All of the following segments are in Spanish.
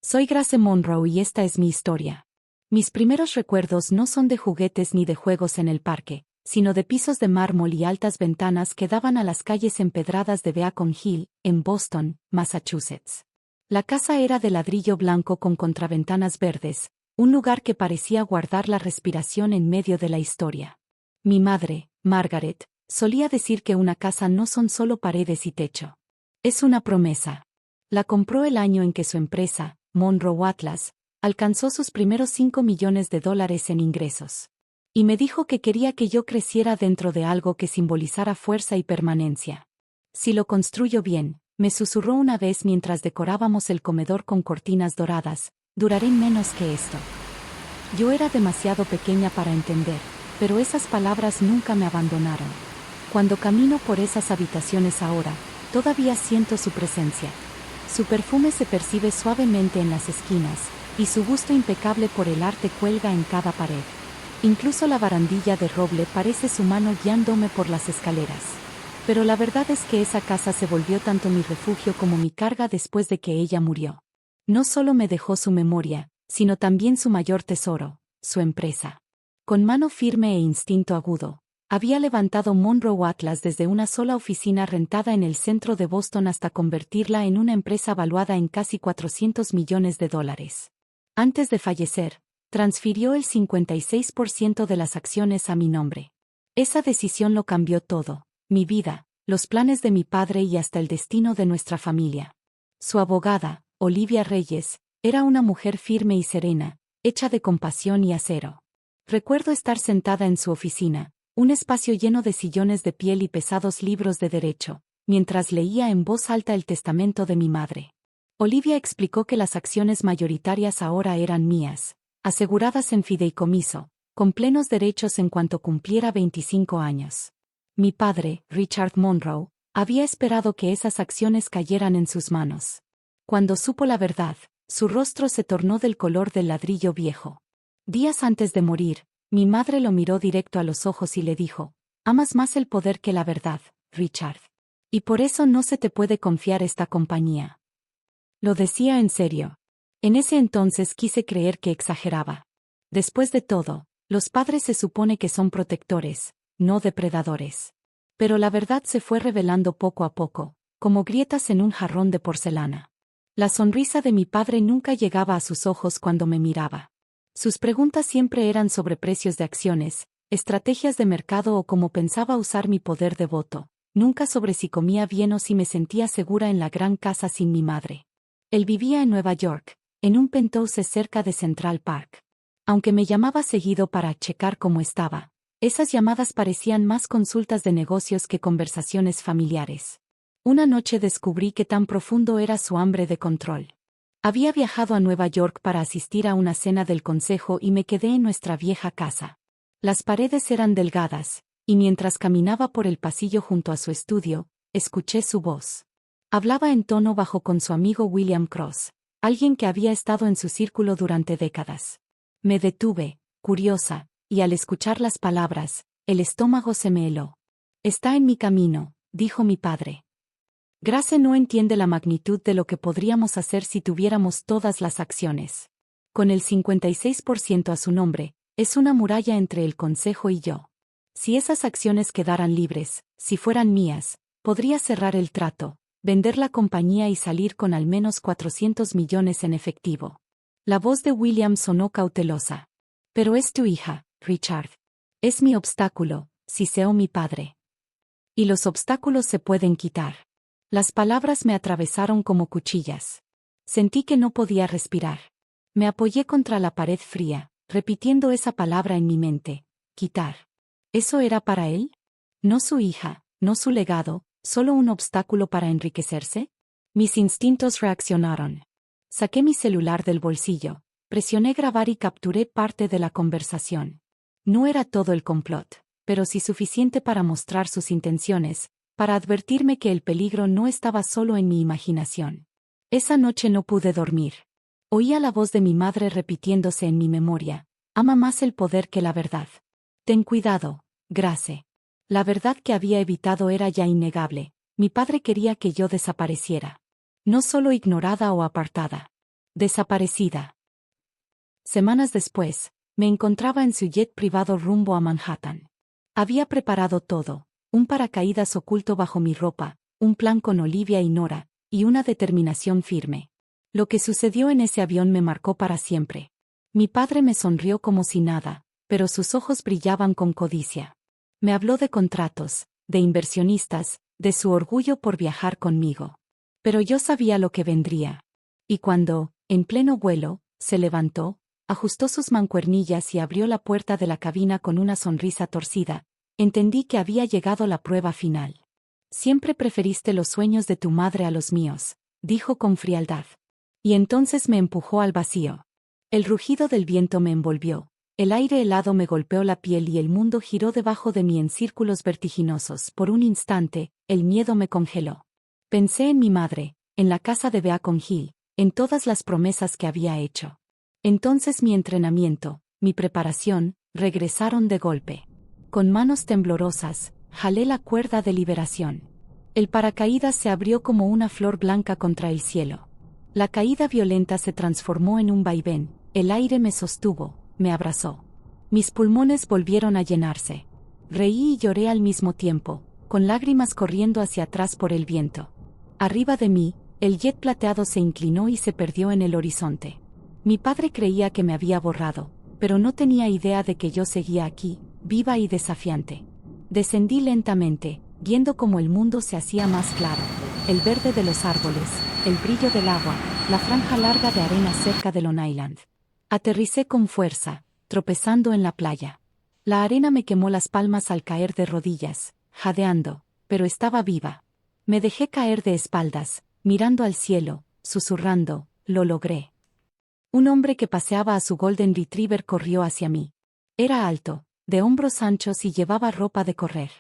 Soy Grace Monroe y esta es mi historia. Mis primeros recuerdos no son de juguetes ni de juegos en el parque, sino de pisos de mármol y altas ventanas que daban a las calles empedradas de Beacon Hill, en Boston, Massachusetts. La casa era de ladrillo blanco con contraventanas verdes, un lugar que parecía guardar la respiración en medio de la historia. Mi madre, Margaret, solía decir que una casa no son solo paredes y techo. Es una promesa. La compró el año en que su empresa, Monroe Atlas, alcanzó sus primeros $5 millones en ingresos. Y me dijo que quería que yo creciera dentro de algo que simbolizara fuerza y permanencia. Si lo construyo bien, me susurró una vez mientras decorábamos el comedor con cortinas doradas, duraré menos que esto. Yo era demasiado pequeña para entender, pero esas palabras nunca me abandonaron. Cuando camino por esas habitaciones ahora, todavía siento su presencia. Su perfume se percibe suavemente en las esquinas, y su gusto impecable por el arte cuelga en cada pared. Incluso la barandilla de roble parece su mano guiándome por las escaleras. Pero la verdad es que esa casa se volvió tanto mi refugio como mi carga después de que ella murió. No solo me dejó su memoria, sino también su mayor tesoro, su empresa. Con mano firme e instinto agudo, había levantado Monroe Atlas desde una sola oficina rentada en el centro de Boston hasta convertirla en una empresa valuada en casi $400 millones. Antes de fallecer, transfirió el 56% de las acciones a mi nombre. Esa decisión lo cambió todo, mi vida, los planes de mi padre y hasta el destino de nuestra familia. Su abogada, Olivia Reyes, era una mujer firme y serena, hecha de compasión y acero. Recuerdo estar sentada en su oficina, un espacio lleno de sillones de piel y pesados libros de derecho, mientras leía en voz alta el testamento de mi madre. Olivia explicó que las acciones mayoritarias ahora eran mías, aseguradas en fideicomiso, con plenos derechos en cuanto cumpliera 25 años. Mi padre, Richard Monroe, había esperado que esas acciones cayeran en sus manos. Cuando supo la verdad, su rostro se tornó del color del ladrillo viejo. Días antes de morir, mi madre lo miró directo a los ojos y le dijo: «Amas más el poder que la verdad, Richard. Y por eso no se te puede confiar esta compañía». Lo decía en serio. En ese entonces quise creer que exageraba. Después de todo, los padres se supone que son protectores, no depredadores. Pero la verdad se fue revelando poco a poco, como grietas en un jarrón de porcelana. La sonrisa de mi padre nunca llegaba a sus ojos cuando me miraba. Sus preguntas siempre eran sobre precios de acciones, estrategias de mercado o cómo pensaba usar mi poder de voto, nunca sobre si comía bien o si me sentía segura en la gran casa sin mi madre. Él vivía en Nueva York, en un penthouse cerca de Central Park. Aunque me llamaba seguido para checar cómo estaba, esas llamadas parecían más consultas de negocios que conversaciones familiares. Una noche descubrí que tan profundo era su hambre de control. Había viajado a Nueva York para asistir a una cena del consejo y me quedé en nuestra vieja casa. Las paredes eran delgadas, y mientras caminaba por el pasillo junto a su estudio, escuché su voz. Hablaba en tono bajo con su amigo William Cross, alguien que había estado en su círculo durante décadas. Me detuve, curiosa, y al escuchar las palabras, el estómago se me heló. «Está en mi camino», dijo mi padre. Grace no entiende la magnitud de lo que podríamos hacer si tuviéramos todas las acciones. Con el 56% a su nombre, es una muralla entre el consejo y yo. Si esas acciones quedaran libres, si fueran mías, podría cerrar el trato, vender la compañía y salir con al menos $400 millones en efectivo. La voz de William sonó cautelosa. «Pero es tu hija, Richard. Es mi obstáculo», siseó mi padre. «Y los obstáculos se pueden quitar». Las palabras me atravesaron como cuchillas. Sentí que no podía respirar. Me apoyé contra la pared fría, repitiendo esa palabra en mi mente: quitar. ¿Eso era para él? ¿No su hija, no su legado, solo un obstáculo para enriquecerse? Mis instintos reaccionaron. Saqué mi celular del bolsillo, presioné grabar y capturé parte de la conversación. No era todo el complot, pero sí suficiente para mostrar sus intenciones, para advertirme que el peligro no estaba solo en mi imaginación. Esa noche no pude dormir. Oía la voz de mi madre repitiéndose en mi memoria: «Ama más el poder que la verdad. Ten cuidado, Grace». La verdad que había evitado era ya innegable. Mi padre quería que yo desapareciera. No solo ignorada o apartada. Desaparecida. Semanas después, me encontraba en su jet privado rumbo a Manhattan. Había preparado todo, un paracaídas oculto bajo mi ropa, un plan con Olivia y Nora, y una determinación firme. Lo que sucedió en ese avión me marcó para siempre. Mi padre me sonrió como si nada, pero sus ojos brillaban con codicia. Me habló de contratos, de inversionistas, de su orgullo por viajar conmigo. Pero yo sabía lo que vendría. Y cuando, en pleno vuelo, se levantó, ajustó sus mancuernillas y abrió la puerta de la cabina con una sonrisa torcida, entendí que había llegado la prueba final. Siempre preferiste los sueños de tu madre a los míos, dijo con frialdad. Y entonces me empujó al vacío. El rugido del viento me envolvió, el aire helado me golpeó la piel y el mundo giró debajo de mí en círculos vertiginosos. Por un instante, el miedo me congeló. Pensé en mi madre, en la casa de Beacon Hill, en todas las promesas que había hecho. Entonces mi entrenamiento, mi preparación, regresaron de golpe. Con manos temblorosas, jalé la cuerda de liberación. El paracaídas se abrió como una flor blanca contra el cielo. La caída violenta se transformó en un vaivén, el aire me sostuvo, me abrazó. Mis pulmones volvieron a llenarse. Reí y lloré al mismo tiempo, con lágrimas corriendo hacia atrás por el viento. Arriba de mí, el jet plateado se inclinó y se perdió en el horizonte. Mi padre creía que me había borrado, pero no tenía idea de que yo seguía aquí, viva y desafiante. Descendí lentamente, viendo cómo el mundo se hacía más claro. El verde de los árboles, el brillo del agua, la franja larga de arena cerca de Long Island. Aterricé con fuerza, tropezando en la playa. La arena me quemó las palmas al caer de rodillas, jadeando, pero estaba viva. Me dejé caer de espaldas, mirando al cielo, susurrando, lo logré. Un hombre que paseaba a su Golden Retriever corrió hacia mí. Era alto, de hombros anchos y llevaba ropa de correr.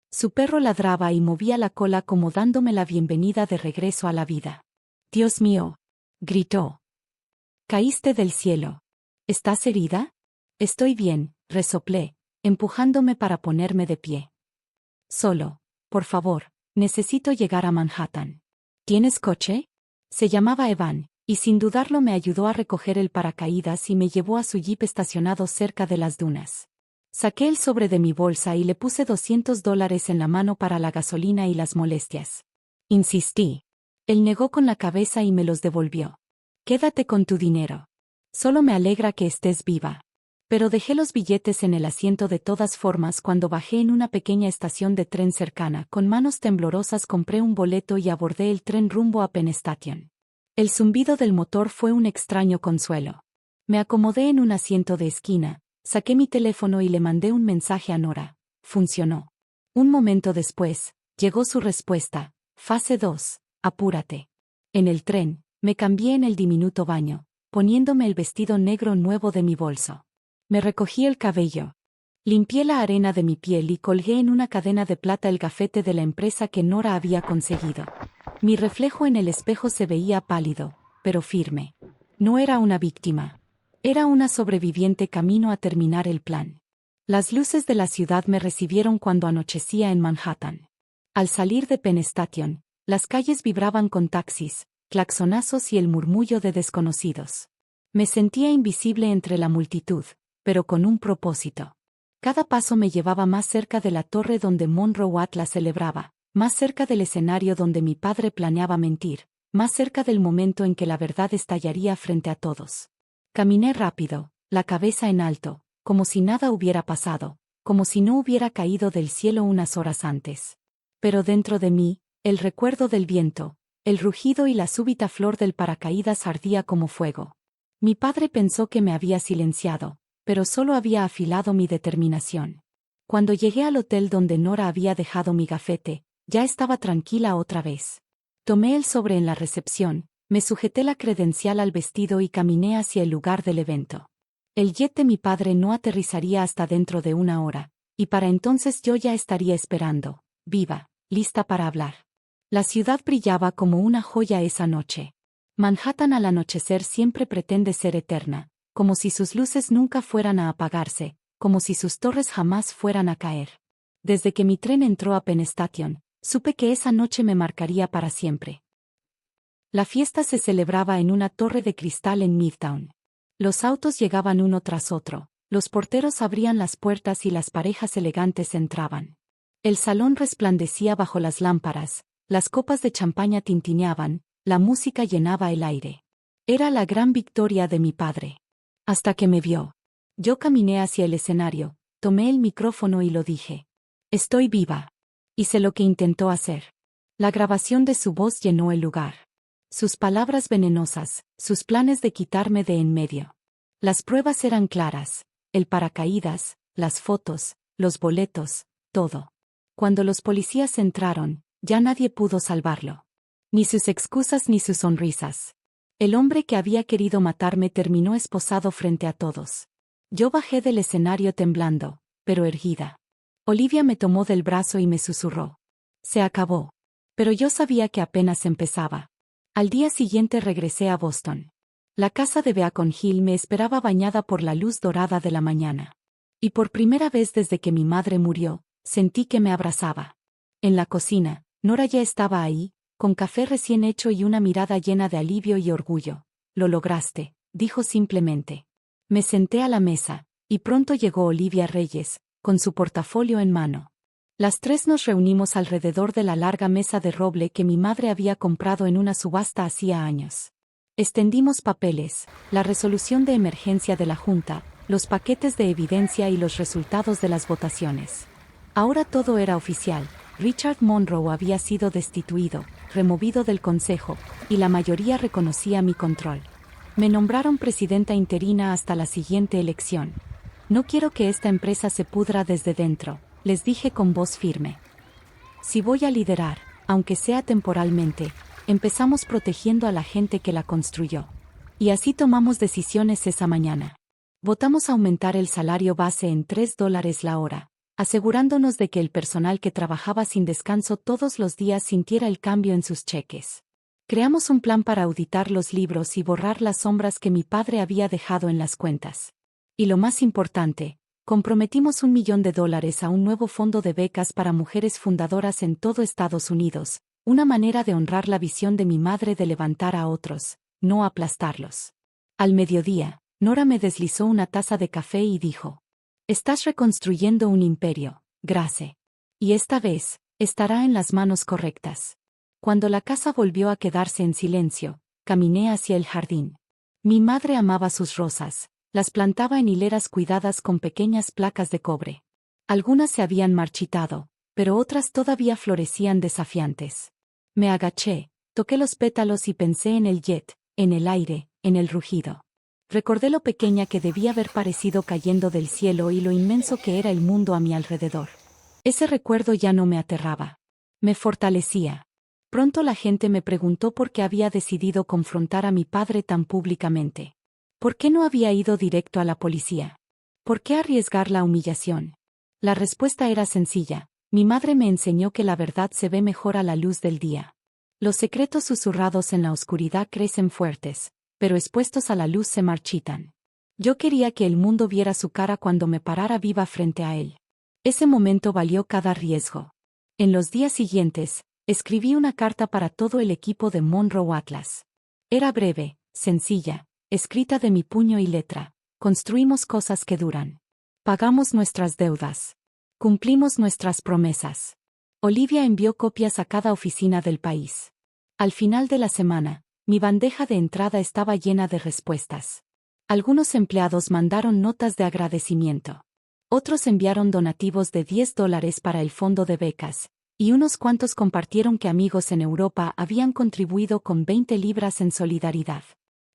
Su perro ladraba y movía la cola como dándome la bienvenida de regreso a la vida. «Dios mío», gritó. «Caíste del cielo. ¿Estás herida?» «Estoy bien», resoplé, empujándome para ponerme de pie. «Solo, por favor, necesito llegar a Manhattan». «¿Tienes coche?» Se llamaba Evan, y sin dudarlo me ayudó a recoger el paracaídas y me llevó a su jeep estacionado cerca de las dunas. Saqué el sobre de mi bolsa y le puse $200 en la mano para la gasolina y las molestias. Insistí. Él negó con la cabeza y me los devolvió. «Quédate con tu dinero. Solo me alegra que estés viva». Pero dejé los billetes en el asiento de todas formas cuando bajé en una pequeña estación de tren cercana. Con manos temblorosas compré un boleto y abordé el tren rumbo a Penn Station. El zumbido del motor fue un extraño consuelo. Me acomodé en un asiento de esquina, saqué mi teléfono y le mandé un mensaje a Nora. Funcionó. Un momento después, llegó su respuesta. Fase 2, apúrate. En el tren, me cambié en el diminuto baño, poniéndome el vestido negro nuevo de mi bolso. Me recogí el cabello. Limpié la arena de mi piel y colgué en una cadena de plata el gafete de la empresa que Nora había conseguido. Mi reflejo en el espejo se veía pálido, pero firme. No era una víctima. Era una sobreviviente camino a terminar el plan. Las luces de la ciudad me recibieron cuando anochecía en Manhattan. Al salir de Penn Station, las calles vibraban con taxis, claxonazos y el murmullo de desconocidos. Me sentía invisible entre la multitud, pero con un propósito. Cada paso me llevaba más cerca de la torre donde Monroe Atlas celebraba, más cerca del escenario donde mi padre planeaba mentir, más cerca del momento en que la verdad estallaría frente a todos. Caminé rápido, la cabeza en alto, como si nada hubiera pasado, como si no hubiera caído del cielo unas horas antes. Pero dentro de mí, el recuerdo del viento, el rugido y la súbita flor del paracaídas ardía como fuego. Mi padre pensó que me había silenciado, pero solo había afilado mi determinación. Cuando llegué al hotel donde Nora había dejado mi gafete, ya estaba tranquila otra vez. Tomé el sobre en la recepción, me sujeté la credencial al vestido y caminé hacia el lugar del evento. El jet de mi padre no aterrizaría hasta dentro de una hora, y para entonces yo ya estaría esperando, viva, lista para hablar. La ciudad brillaba como una joya esa noche. Manhattan al anochecer siempre pretende ser eterna, como si sus luces nunca fueran a apagarse, como si sus torres jamás fueran a caer. Desde que mi tren entró a Penn Station, supe que esa noche me marcaría para siempre. La fiesta se celebraba en una torre de cristal en Midtown. Los autos llegaban uno tras otro, los porteros abrían las puertas y las parejas elegantes entraban. El salón resplandecía bajo las lámparas, las copas de champaña tintineaban, la música llenaba el aire. Era la gran victoria de mi padre. Hasta que me vio. Yo caminé hacia el escenario, tomé el micrófono y lo dije. Estoy viva. Hice lo que intentó hacer. La grabación de su voz llenó el lugar. Sus palabras venenosas, sus planes de quitarme de en medio. Las pruebas eran claras, el paracaídas, las fotos, los boletos, todo. Cuando los policías entraron, ya nadie pudo salvarlo. Ni sus excusas ni sus sonrisas. El hombre que había querido matarme terminó esposado frente a todos. Yo bajé del escenario temblando, pero erguida. Olivia me tomó del brazo y me susurró. Se acabó. Pero yo sabía que apenas empezaba. Al día siguiente regresé a Boston. La casa de Beacon Hill me esperaba bañada por la luz dorada de la mañana. Y por primera vez desde que mi madre murió, sentí que me abrazaba. En la cocina, Nora ya estaba ahí, con café recién hecho y una mirada llena de alivio y orgullo. Lo lograste, dijo simplemente. Me senté a la mesa, y pronto llegó Olivia Reyes, con su portafolio en mano. Las tres nos reunimos alrededor de la larga mesa de roble que mi madre había comprado en una subasta hacía años. Extendimos papeles, la resolución de emergencia de la Junta, los paquetes de evidencia y los resultados de las votaciones. Ahora todo era oficial. Richard Monroe había sido destituido, removido del consejo, y la mayoría reconocía mi control. Me nombraron presidenta interina hasta la siguiente elección. No quiero que esta empresa se pudra desde dentro, les dije con voz firme. Si voy a liderar, aunque sea temporalmente, empezamos protegiendo a la gente que la construyó. Y así tomamos decisiones esa mañana. Votamos aumentar el salario base en $3 la hora, asegurándonos de que el personal que trabajaba sin descanso todos los días sintiera el cambio en sus cheques. Creamos un plan para auditar los libros y borrar las sombras que mi padre había dejado en las cuentas. Y lo más importante, comprometimos $1 millón a un nuevo fondo de becas para mujeres fundadoras en todo Estados Unidos, una manera de honrar la visión de mi madre de levantar a otros, no aplastarlos. Al mediodía, Nora me deslizó una taza de café y dijo: Estás reconstruyendo un imperio, Grace. Y esta vez, estará en las manos correctas. Cuando la casa volvió a quedarse en silencio, caminé hacia el jardín. Mi madre amaba sus rosas, las plantaba en hileras cuidadas con pequeñas placas de cobre. Algunas se habían marchitado, pero otras todavía florecían desafiantes. Me agaché, toqué los pétalos y pensé en el jet, en el aire, en el rugido. Recordé lo pequeña que debía haber parecido cayendo del cielo y lo inmenso que era el mundo a mi alrededor. Ese recuerdo ya no me aterraba. Me fortalecía. Pronto la gente me preguntó por qué había decidido confrontar a mi padre tan públicamente. ¿Por qué no había ido directo a la policía? ¿Por qué arriesgar la humillación? La respuesta era sencilla. Mi madre me enseñó que la verdad se ve mejor a la luz del día. Los secretos susurrados en la oscuridad crecen fuertes, pero expuestos a la luz se marchitan. Yo quería que el mundo viera su cara cuando me parara viva frente a él. Ese momento valió cada riesgo. En los días siguientes, escribí una carta para todo el equipo de Monroe Atlas. Era breve, sencilla, escrita de mi puño y letra. Construimos cosas que duran. Pagamos nuestras deudas. Cumplimos nuestras promesas. Olivia envió copias a cada oficina del país. Al final de la semana, mi bandeja de entrada estaba llena de respuestas. Algunos empleados mandaron notas de agradecimiento. Otros enviaron donativos de $10 para el fondo de becas, y unos cuantos compartieron que amigos en Europa habían contribuido con 20 libras en solidaridad.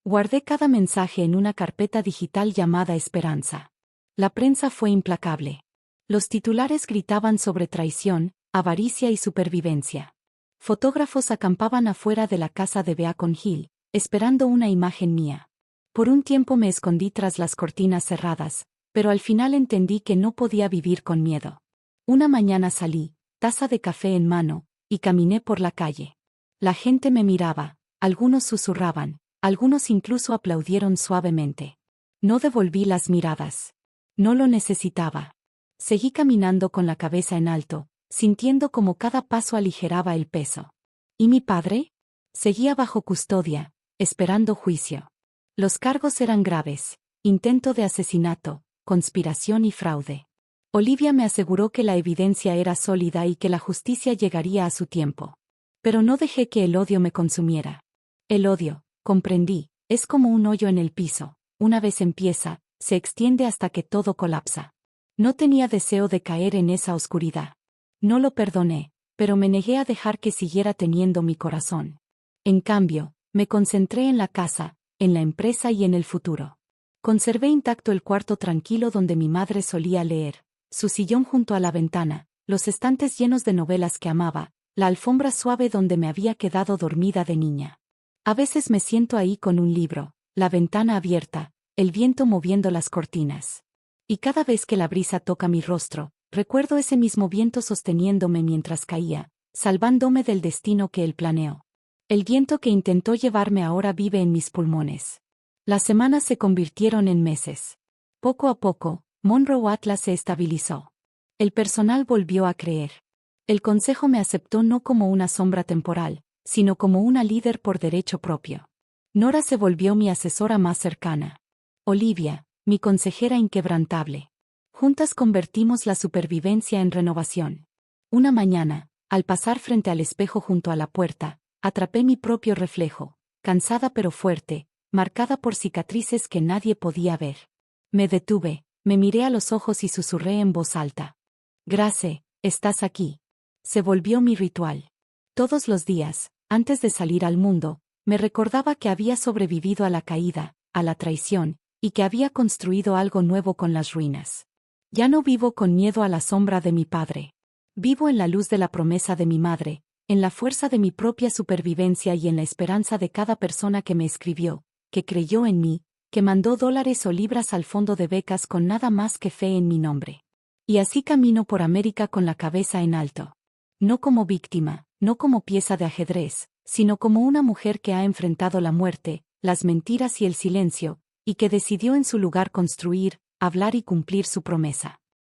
Guardé cada mensaje en una carpeta digital llamada Esperanza. La prensa fue implacable. Los titulares gritaban sobre traición, avaricia y supervivencia. Fotógrafos acampaban afuera de la casa de Beacon Hill, esperando una imagen mía. Por un tiempo me escondí tras las cortinas cerradas, pero al final entendí que no podía vivir con miedo. Una mañana salí, taza de café en mano, y caminé por la calle. La gente me miraba, algunos susurraban, algunos incluso aplaudieron suavemente. No devolví las miradas. No lo necesitaba. Seguí caminando con la cabeza en alto, sintiendo como cada paso aligeraba el peso. ¿Y mi padre? Seguía bajo custodia, esperando juicio. Los cargos eran graves: intento de asesinato, conspiración y fraude. Olivia me aseguró que la evidencia era sólida y que la justicia llegaría a su tiempo. Pero no dejé que el odio me consumiera. El odio, comprendí, es como un hoyo en el piso: una vez empieza, se extiende hasta que todo colapsa. No tenía deseo de caer en esa oscuridad. No lo perdoné, pero me negué a dejar que siguiera teniendo mi corazón. En cambio, me concentré en la casa, en la empresa y en el futuro. Conservé intacto el cuarto tranquilo donde mi madre solía leer, su sillón junto a la ventana, los estantes llenos de novelas que amaba, la alfombra suave donde me había quedado dormida de niña. A veces me siento ahí con un libro, la ventana abierta, el viento moviendo las cortinas. Y cada vez que la brisa toca mi rostro, recuerdo ese mismo viento sosteniéndome mientras caía, salvándome del destino que él planeó. El viento que intentó llevarme ahora vive en mis pulmones. Las semanas se convirtieron en meses. Poco a poco, Monroe Atlas se estabilizó. El personal volvió a creer. El consejo me aceptó no como una sombra temporal, sino como una líder por derecho propio. Nora se volvió mi asesora más cercana. Olivia, mi consejera inquebrantable. Juntas convertimos la supervivencia en renovación. Una mañana, al pasar frente al espejo junto a la puerta, atrapé mi propio reflejo, cansada pero fuerte, marcada por cicatrices que nadie podía ver. Me detuve, me miré a los ojos y susurré en voz alta: Grace, estás aquí. Se volvió mi ritual. Todos los días, antes de salir al mundo, me recordaba que había sobrevivido a la caída, a la traición, y que había construido algo nuevo con las ruinas. Ya no vivo con miedo a la sombra de mi padre. Vivo en la luz de la promesa de mi madre, en la fuerza de mi propia supervivencia y en la esperanza de cada persona que me escribió, que creyó en mí, que mandó dólares o libras al fondo de becas con nada más que fe en mi nombre. Y así camino por América con la cabeza en alto. No como víctima, no como pieza de ajedrez, sino como una mujer que ha enfrentado la muerte, las mentiras y el silencio, y que decidió en su lugar construir, hablar y cumplir su promesa.